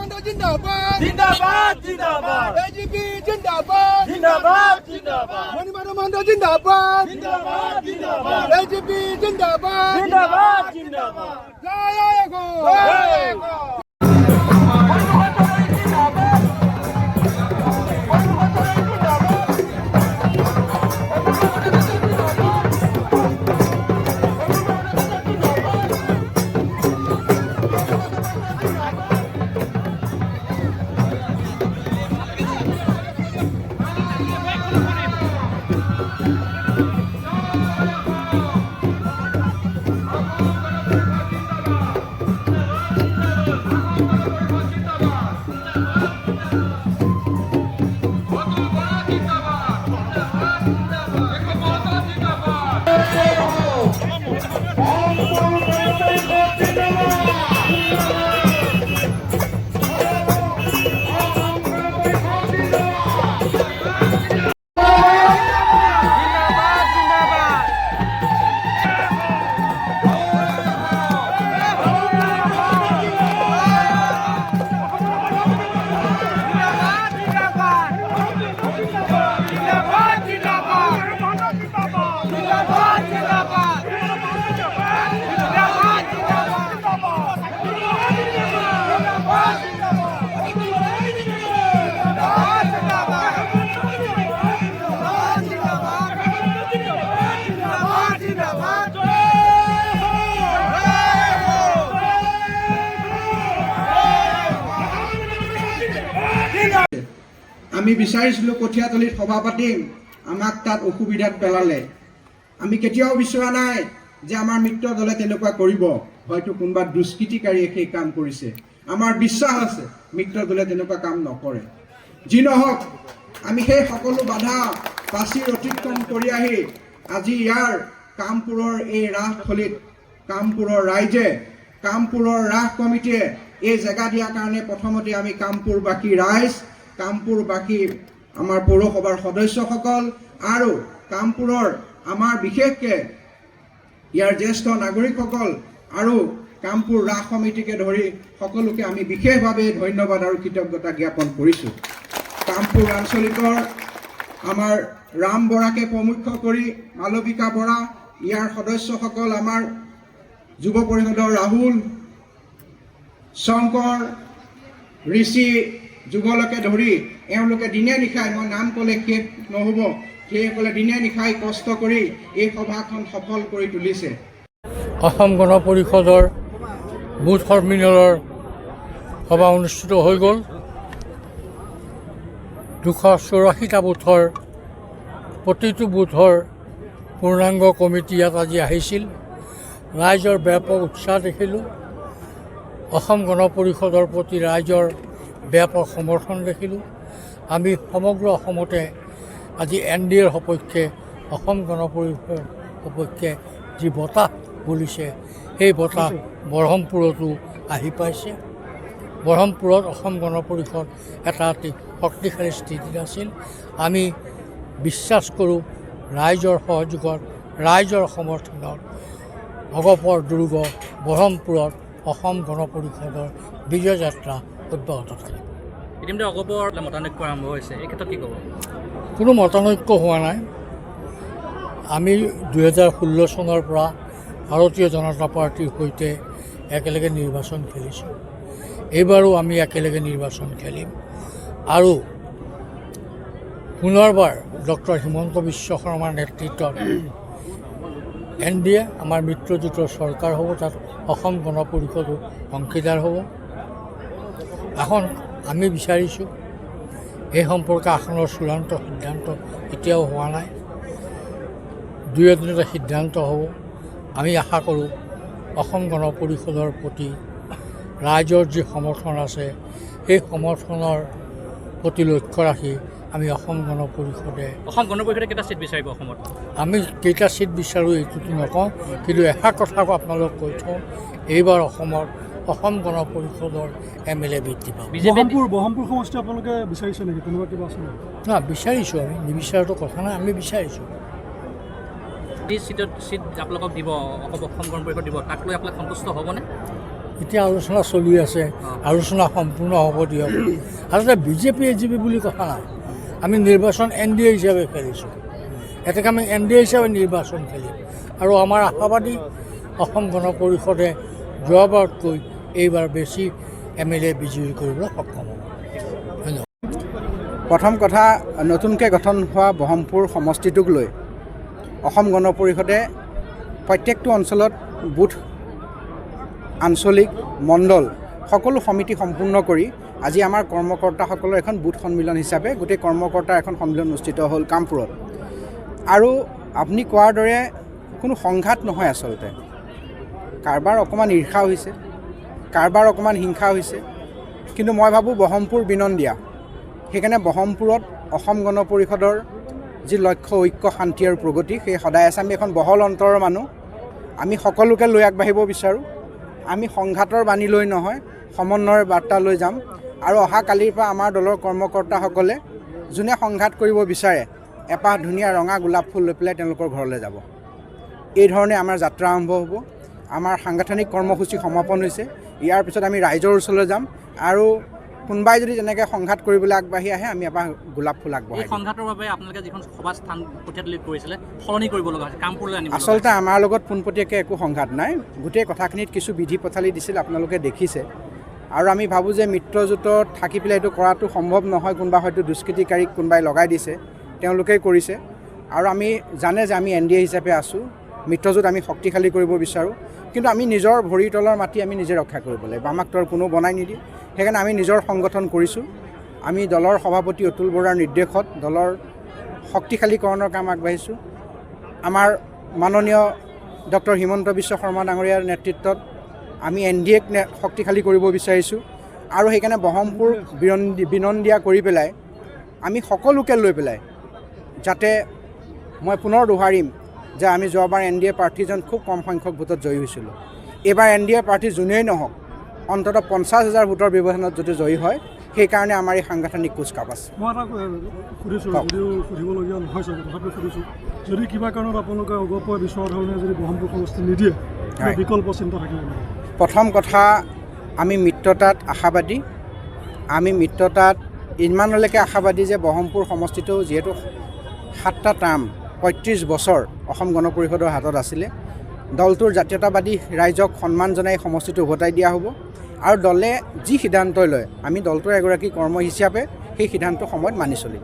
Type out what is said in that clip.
মানদণ্ড জিন্দাবাদ জিন্দাবাদ জিন্দাবাদ এজিপি জিন্দাবাদ জিন্দাবাদ জিন্দাবাদ মানদণ্ড জিন্দাবাদ জিন্দাবাদ জিন্দাবাদ এজিপি জিন্দাবাদ জিন্দাবাদ জিন্দাবাদ জয় গো আমি বিচাৰিছিলোঁ কঠীয়াতলীত সভা পাতিম, আমাক তাত অসুবিধাত পেলালে। আমি কেতিয়াও বিচৰা নাই যে আমাৰ মিত্ৰ দলে তেনেকুৱা কৰিব, হয়তো কোনোবা দুষ্কৃতিকাৰীয়ে সেই কাম কৰিছে। আমাৰ বিশ্বাস আছে মিত্ৰ দলে তেনেকুৱা কাম নকৰে। যি নহওক, আমি সেই সকলো বাধা পাচিৰ অতিক্ৰম কৰি আহি আজি ইয়াৰ কামপুৰৰ এই ৰাসথলীত কামপুৰৰ ৰাইজে, কামপুৰৰ ৰাস কমিটিয়ে এই জেগা দিয়াৰ কাৰণে প্ৰথমতে আমি কামপুৰবাসী ৰাইজ, কামপুৰবাসী আমাৰ পৌৰসভাৰ সদস্যসকল আৰু কামপুৰৰ আমাৰ বিশেষকৈ ইয়াৰ জ্যেষ্ঠ নাগৰিকসকল আৰু কামপুৰ ৰাস সমিতিকে ধৰি সকলোকে আমি বিশেষভাৱে ধন্যবাদ আৰু কৃতজ্ঞতা জ্ঞাপন কৰিছোঁ। কামপুৰ আঞ্চলিকৰ আমাৰ ৰাম বৰাকে প্ৰমুখ্য কৰি মালবিকা বৰা, ইয়াৰ সদস্যসকল আমাৰ যুৱ পৰিষদৰ ৰাহুল, শংকৰ, ঋষি যুগলকে ধৰি এওঁলোকে দিনে নিশাই, মই নাম ক'লে শেষ নহ'ব, সেইসকলে দিনে নিশাই কষ্ট কৰি এই সভাখন সফল কৰি তুলিছে। অসম গণ পৰিষদৰ বুথ সন্মিলনৰ সভা অনুষ্ঠিত হৈ গ'ল। 284টা বুথৰ প্ৰতিটো বুথৰ পূৰ্ণাংগ কমিটি ইয়াত আজি আহিছিল। ৰাইজৰ ব্যাপক উৎসাহ দেখিলোঁ। অসম গণ পৰিষদৰ প্ৰতি ৰাইজৰ ব্যাপক সমৰ্থন দেখিলোঁ। আমি সমগ্ৰ অসমতে আজি NDAৰ সপক্ষে, অসম গণ পৰিষদৰ সপক্ষে যি বতাহ বলিছে, সেই বতাহ বৰহমপুৰতো আহি পাইছে। বৰহমপুৰত অসম গণ পৰিষদ এটা অতি শক্তিশালী স্থিতিত আছিল। আমি বিশ্বাস কৰোঁ ৰাইজৰ সহযোগত, ৰাইজৰ সমৰ্থনত অগপৰ দুৰ্গ বৰহমপুৰত অসম গণ পৰিষদৰ বিজয় যাত্ৰা অব্যাহত থাকিব। ইতিমধ্যে অগপৰ মতানৈক্য আৰম্ভ হৈছে, এই ক্ষেত্ৰত কি ক'ব? কোনো মতানৈক্য হোৱা নাই। আমি 2016 চনৰ পৰা ভাৰতীয় জনতা পাৰ্টীৰ সৈতে একেলগে নিৰ্বাচন খেলিছোঁ। এইবাৰো আমি একেলগে নিৰ্বাচন খেলিম আৰু পুনৰবাৰ ডক্টৰ হিমন্ত বিশ্ব শৰ্মাৰ নেতৃত্বত NDA আমাৰ মিত্ৰজোঁটৰ চৰকাৰ হ'ব, তাত অসম গণ পৰিষদো অংশীদাৰ হ'ব। এখন আমি বিচাৰিছোঁ, এই সম্পৰ্কে আসনৰ চূড়ান্ত সিদ্ধান্ত এতিয়াও হোৱা নাই, দুই এদিনতে সিদ্ধান্ত হ'ব। আমি আশা কৰোঁ অসম গণ পৰিষদৰ প্ৰতি ৰাইজৰ যি সমৰ্থন আছে, সেই সমৰ্থনৰ প্ৰতি লক্ষ্য ৰাখি আমি অসম গণ পৰিষদে কেইটা ছিট বিচাৰিব অসমত? আমি কেইটা ছিট বিচাৰোঁ এইটোতো নকওঁ, কিন্তু এষাৰ কথা আপোনালোক কৈ থওঁ, এইবাৰ অসমত অসম গণ পৰিষদৰ MLA বৃদ্ধি পাব। বহমপুৰ সমষ্টি আপোনালোকে বিচাৰিছে নেকি? তেনেকুৱা কিবা আছে নেকি? না, বিচাৰিছোঁ আমি, নিবিচাৰটো কথা নাই, আমি বিচাৰিছোঁ। যি ছিট আপোনালোকক দিব, অসম গণ পৰিষদ দিব, তাক লৈ আপোনালোক সন্তুষ্ট হ'বনে? এতিয়া আলোচনা চলি আছে, আলোচনা সম্পূৰ্ণ হ'ব দিয়ক। আচলতে বিজেপি এজিপি বুলি কথা নাই, আমি নিৰ্বাচন NDA হিচাপে খেলিছোঁ। এতেকে আমি NDA হিচাপে নিৰ্বাচন খেলিম আৰু আমাৰ আশাবাদী অসম গণ পৰিষদে যোৱাবাৰতকৈ এইবাৰ বেছি MLA বিজয়ী কৰিবলৈ সক্ষম হ'ব। ধন্যবাদ। প্ৰথম কথা, নতুনকৈ গঠন হোৱা বহমপুৰ সমষ্টিটোক লৈ অসম গণ পৰিষদে প্ৰত্যেকটো অঞ্চলত বুথ, আঞ্চলিক, মণ্ডল সকলো সমিতি সম্পূৰ্ণ কৰি আজি আমাৰ কৰ্মকৰ্তাসকলৰ এখন বুথ সন্মিলন হিচাপে গোটেই কৰ্মকৰ্তাৰ এখন সন্মিলন অনুষ্ঠিত হ'ল কামপুৰত। আৰু আপুনি কোৱাৰ দৰে কোনো সংঘাত নহয়। আচলতে কাৰোবাৰ অকণমান ঈৰ্ষা হৈছে, কাৰোবাৰ অকণমান হিংসা হৈছে, কিন্তু মই ভাবোঁ বহমপুৰ বিনন্দীয়া। সেইকাৰণে বহমপুৰত অসম গণ পৰিষদৰ যি লক্ষ্য, ঐক্য, শান্তি আৰু প্ৰগতি, সেই সদায় আছে। আমি এখন বহল অন্তৰৰ মানুহ, আমি সকলোকে লৈ আগবাঢ়িব বিচাৰোঁ। আমি সংঘাতৰ বাণী লৈ নহয়, সমন্বয়ৰ বাৰ্তা লৈ যাম। আৰু অহা কালিৰ পৰা আমাৰ দলৰ কৰ্মকৰ্তাসকলে যোনে সংঘাত কৰিব বিচাৰে, এপাহ ধুনীয়া ৰঙা গোলাপ ফুল লৈ পেলাই তেওঁলোকৰ ঘৰলৈ যাব। এই ধৰণে আমাৰ যাত্ৰা আৰম্ভ হ'ব। আমাৰ সাংগঠনিক কৰ্মসূচী সমাপন হৈছে। ইয়াৰ পিছত আমি ৰাইজৰ ওচৰলৈ যাম আৰু কোনোবাই যদি তেনেকৈ সংঘাত কৰিবলৈ আগবাঢ়ি আহে, আমি এপাহ গোলাপ ফুল এই আগবঢ়াই দিম। সংঘাতৰ বাবে আপোনালোকে যিখন সভা স্থান কঠীয়াতলিত কৰিছিলে সলনি কৰিব লগা হৈছে, কামপুৰলৈ আনিব লগা হৈছে। আচলতে আমাৰ লগত পোনপটীয়াকৈ একো সংঘাত নাই। গোটেই কথাখিনিত কিছু বিধি পথালি দিছিল, আপোনালোকে দেখিছে। আৰু আমি ভাবোঁ যে মিত্ৰজোঁটত থাকি পেলাই এইটো কৰাটো সম্ভৱ নহয়। কোনোবা হয়তো দুষ্কৃতিকাৰীক কোনোবাই লগাই দিছে, তেওঁলোকেই কৰিছে। আৰু আমি জানে যে আমি NDA হিচাপে আছোঁ, মিত্ৰজোঁট আমি শক্তিশালী কৰিব বিচাৰোঁ। কিন্তু আমি নিজৰ ভৰিৰ তলৰ মাটি আমি নিজে ৰক্ষা কৰিব লাগিব, আমাক তো আৰু কোনো বনাই নিদিয়ে। সেইকাৰণে আমি নিজৰ সংগঠন কৰিছোঁ। আমি দলৰ সভাপতি অতুল বৰাৰ নিৰ্দেশত দলৰ শক্তিশালীকৰণৰ কাম আগবাঢ়িছোঁ। আমাৰ মাননীয় ডক্টৰ হিমন্ত বিশ্ব শৰ্মা ডাঙৰীয়াৰ নেতৃত্বত আমি NDAক শক্তিশালী কৰিব বিচাৰিছোঁ। আৰু সেইকাৰণে বহমপুৰ বিনন্দীয়া কৰি পেলাই আমি সকলোকে লৈ পেলাই, যাতে মই পুনৰ দোহাৰিম যে আমি যোৱাবাৰ NDA প্ৰাৰ্থীজন খুব কম সংখ্যক ভোটত জয়ী হৈছিলোঁ। এইবাৰ NDA প্ৰাৰ্থী যোনেই নহওক, অন্ততঃ 50,000 ভোটৰ ব্যৱধানত যদি জয়ী হয়, সেইকাৰণে আমাৰ এই সাংগঠনিক কুচকাপ আছে। মই এটা সুধিছোঁ, যদিও সুধিবলগীয়া নহয় চাগে, তথাপিও সুধিছোঁ, যদি কিবা কাৰণত আপোনালোকে আগৰ পৰা বিচৰা ধৰণে যদি বহমপুৰ সমষ্টি নিদিয়ে, বিকল্প চিন্তা থাকিলে নাই? প্ৰথম কথা, আমি মিত্ৰতাত আশাবাদী। আমি মিত্ৰতাত ইমানলৈকে আশাবাদী যে বহমপুৰ সমষ্টিটো যিহেতু 7টা টাৰ্ম 35 বছৰ অসম গণ পৰিষদৰ হাতত আছিলে, দলটোৰ জাতীয়তাবাদী ৰাইজক সন্মান জনাই সমষ্টিটো উভতাই দিয়া হ'ব। আৰু দলে যি সিদ্ধান্তই লয়, আমি দলটোৰ এগৰাকী কৰ্ম হিচাপে সেই সিদ্ধান্ত সময়ত মানি চলিম।